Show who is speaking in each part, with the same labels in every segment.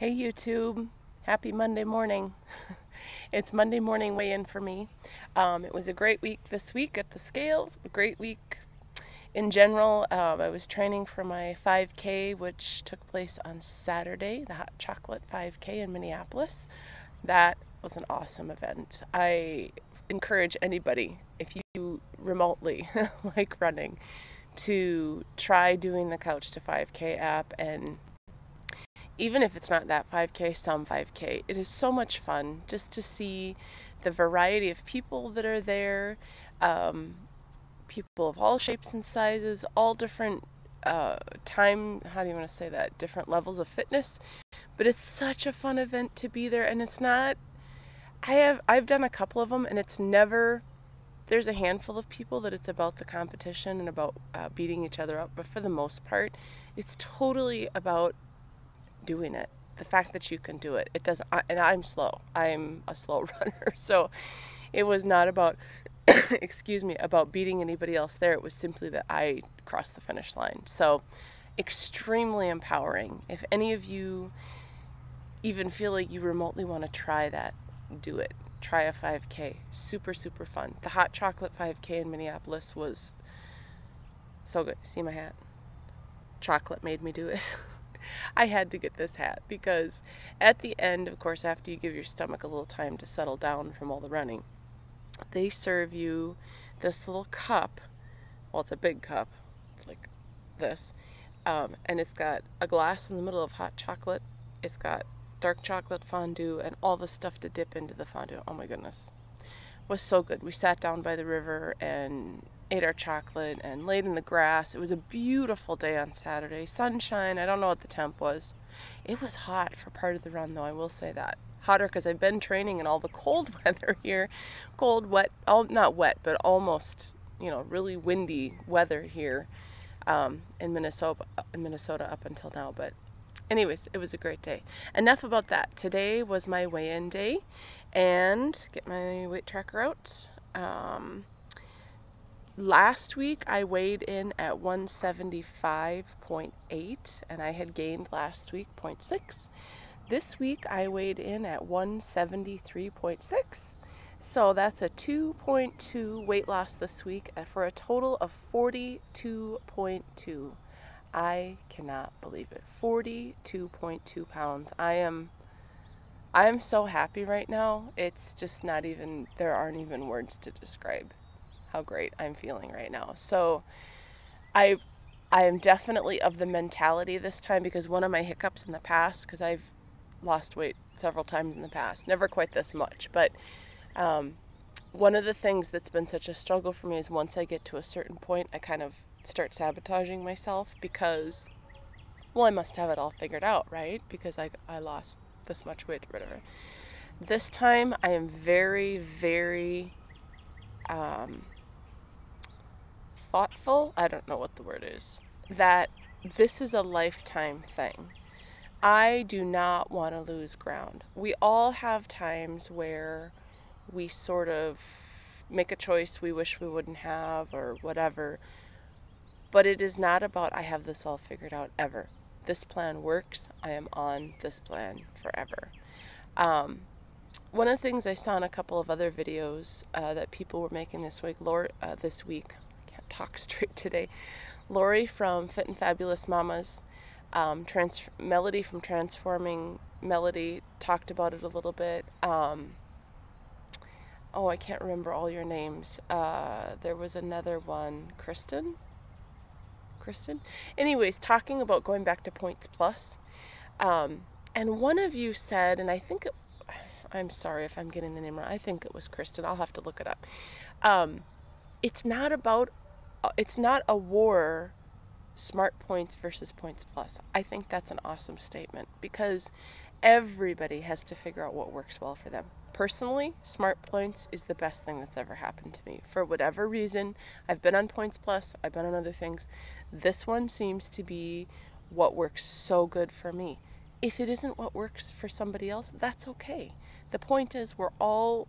Speaker 1: Hey YouTube, happy Monday morning. It's Monday morning weigh-in for me. It was a great week this week at the scale, a great week in general. I was training for my 5K, which took place on Saturday, the Hot Chocolate 5K in Minneapolis. That was an awesome event. I encourage anybody, if you remotely like running, to try doing the Couch to 5K app, and even if it's not that 5K, some 5K. It is so much fun just to see the variety of people that are there, um, people of all shapes and sizes, all different how do you want to say that? Different levels of fitness. But it's such a fun event to be there, and it's not. I've done a couple of them, and it's never. There's a handful of people that it's about the competition and about beating each other up, but for the most part, it's totally about doing it. The fact that you can do it. It doesn't, and I'm slow. I'm a slow runner. So it was not about, excuse me, about beating anybody else there. It was simply that I crossed the finish line. So extremely empowering. If any of you even feel like you remotely want to try that, do it. Try a 5K. Super, super fun. The Hot Chocolate 5K in Minneapolis was so good. See my hat? Chocolate made me do it. I had to get this hat because at the end, of course, after you give your stomach a little time to settle down from all the running, they serve you this little cup. Well, it's a big cup. It's like this. And it's got a glass in the middle of hot chocolate. It's got dark chocolate fondue and all the stuff to dip into the fondue. Oh my goodness. It was so good. We sat down by the river and ate our chocolate and laid in the grass. It was a beautiful day on Saturday. Sunshine. I don't know what the temp was. It was hot for part of the run, though, I will say that. Hotter because I've been training in all the cold weather here. Cold, wet, not wet, but almost, really windy weather here in Minnesota up until now. But anyways, it was a great day. Enough about that. Today was my weigh-in day, and get my weight tracker out. Last week I weighed in at 175.8, and I had gained last week 0.6. This week I weighed in at 173.6. So that's a 2.2 weight loss this week for a total of 42.2. I cannot believe it. 42.2 pounds. I am so happy right now. It's just not even, there aren't even words to describe how great I'm feeling right now. So I am definitely of the mentality this time, because one of my hiccups in the past, because I've lost weight several times in the past, never quite this much, but one of the things that's been such a struggle for me is once I get to a certain point, I kind of start sabotaging myself because, well, I must have it all figured out, right? Because I lost this much weight or whatever. This time I am very, very thoughtful. I don't know what the word is. That this is a lifetime thing. I do not want to lose ground. We all have times where we sort of make a choice we wish we wouldn't have or whatever. But it is not about I have this all figured out ever. This plan works. I am on this plan forever. One of the things I saw in a couple of other videos that people were making this week, I can't talk straight today. Lori from Fit and Fabulous Mamas, Melody from Transforming Melody talked about it a little bit. I can't remember all your names. There was another one, Kristen? Anyways, talking about going back to Points Plus. And one of you said, and I'm sorry if I'm getting the name wrong. I think it was Kristen. I'll have to look it up. It's not a war, Smart Points versus Points Plus. I think that's an awesome statement because everybody has to figure out what works well for them. Personally, Smart Points is the best thing that's ever happened to me. For whatever reason, I've been on Points Plus, I've been on other things. This one seems to be what works so good for me. If it isn't what works for somebody else, that's okay. The point is we're all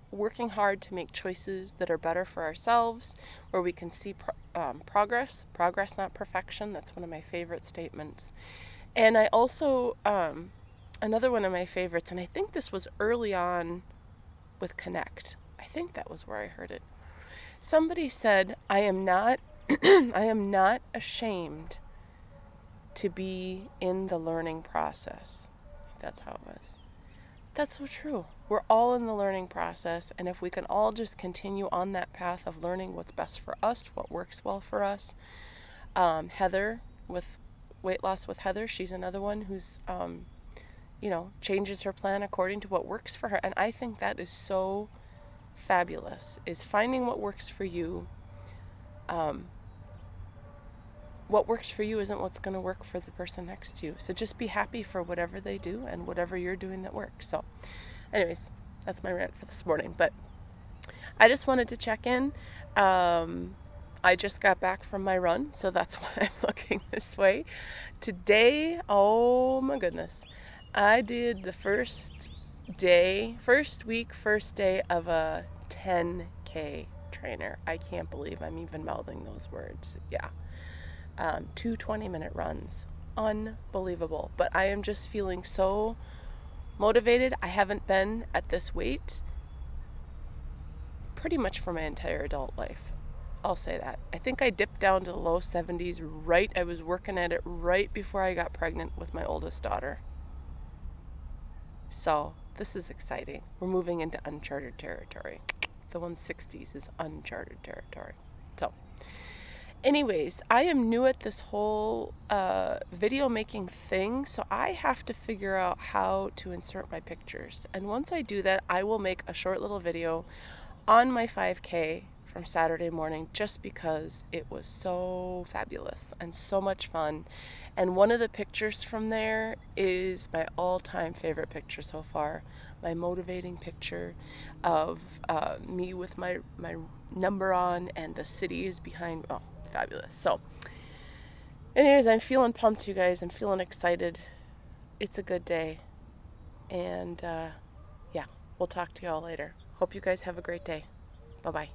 Speaker 1: working hard to make choices that are better for ourselves, where we can see progress, not perfection. That's one of my favorite statements. And I also another one of my favorites, and I think this was early on with Connect. I think that was where I heard it. Somebody said, I am not I am not ashamed to be in the learning process. I think that's how it was. That's so true. We're all in the learning process, and if we can all just continue on that path of learning what's best for us, what works well for us. Heather with Weight Loss with Heather, she's another one who's changes her plan according to what works for her, and I think that is so fabulous, is finding what works for you. What works for you isn't what's going to work for the person next to you. So just be happy for whatever they do and whatever you're doing that works. So anyways, that's my rant for this morning. But I just wanted to check in. I just got back from my run, so that's why I'm looking this way. Today, oh my goodness, I did the first day of a 10K trainer. I can't believe I'm even mouthing those words. Yeah. 2 20-minute runs. Unbelievable. But I am just feeling so motivated. I haven't been at this weight pretty much for my entire adult life. I'll say that. I think I dipped down to the low 70s I was working at it right before I got pregnant with my oldest daughter. So this is exciting. We're moving into uncharted territory. The 160s is uncharted territory. So anyways, I am new at this whole video making thing, so I have to figure out how to insert my pictures. And once I do that, I will make a short little video on my 5K from Saturday morning, just because it was so fabulous and so much fun. And one of the pictures from there is my all-time favorite picture so far, my motivating picture of me with my number on and the city is behind. Oh, it's fabulous. So anyways, I'm feeling pumped, you guys. I'm feeling excited. It's a good day. And yeah, we'll talk to you all later. Hope you guys have a great day. Bye-bye.